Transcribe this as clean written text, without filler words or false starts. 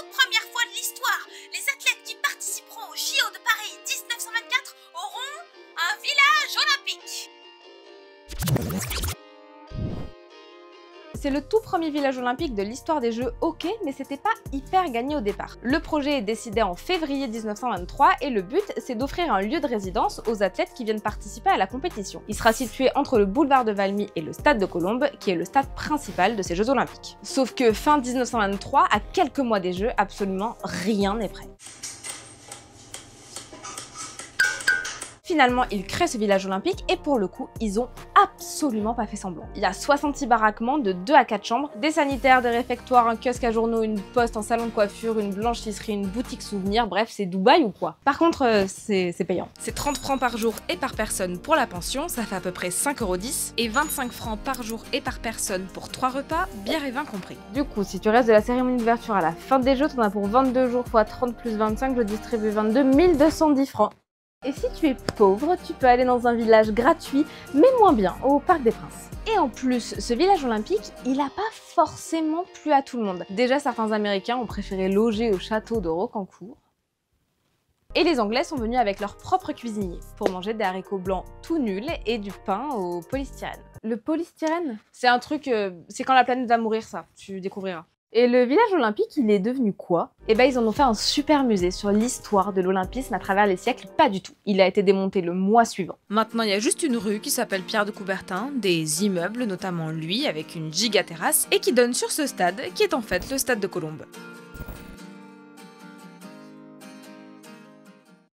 toute première fois de l'histoire, les athlètes qui participeront au JO de Paris 1924 auront un village olympique. C'est le tout premier village olympique de l'histoire des Jeux, ok, mais c'était pas hyper gagné au départ. Le projet est décidé en février 1923 et le but, c'est d'offrir un lieu de résidence aux athlètes qui viennent participer à la compétition. Il sera situé entre le boulevard de Valmy et le stade de Colombes, qui est le stade principal de ces Jeux olympiques. Sauf que fin 1923, à quelques mois des Jeux, absolument rien n'est prêt. Finalement, ils créent ce village olympique et pour le coup, ils ont absolument pas fait semblant. Il y a 66 baraquements de 2 à 4 chambres, des sanitaires, des réfectoires, un kiosque à journaux, une poste, un salon de coiffure, une blanchisserie, une boutique souvenir, bref, c'est Dubaï ou quoi. Par contre, c'est payant. C'est 30 francs par jour et par personne pour la pension, ça fait à peu près 5,10 € et 25 francs par jour et par personne pour 3 repas, bière et vin compris. Du coup, si tu restes de la cérémonie d'ouverture à la fin des Jeux, t'en as pour 22 jours x 30 plus 25, je distribue 22, 1210 francs. Et si tu es pauvre, tu peux aller dans un village gratuit, mais moins bien, au Parc des Princes. Et en plus, ce village olympique, il n'a pas forcément plu à tout le monde. Déjà, certains Américains ont préféré loger au château de Rocancourt. Et les Anglais sont venus avec leur propre cuisinier, pour manger des haricots blancs tout nuls et du pain au polystyrène. Le polystyrène, c'est un truc, c'est quand la planète va mourir ça, tu découvriras. Et le village olympique, il est devenu quoi? Eh ben, ils en ont fait un super musée sur l'histoire de l'olympisme à travers les siècles. Pas du tout. Il a été démonté le mois suivant. Maintenant, il y a juste une rue qui s'appelle Pierre de Coubertin, des immeubles, notamment lui, avec une giga terrasse, et qui donne sur ce stade, qui est en fait le stade de Colombes.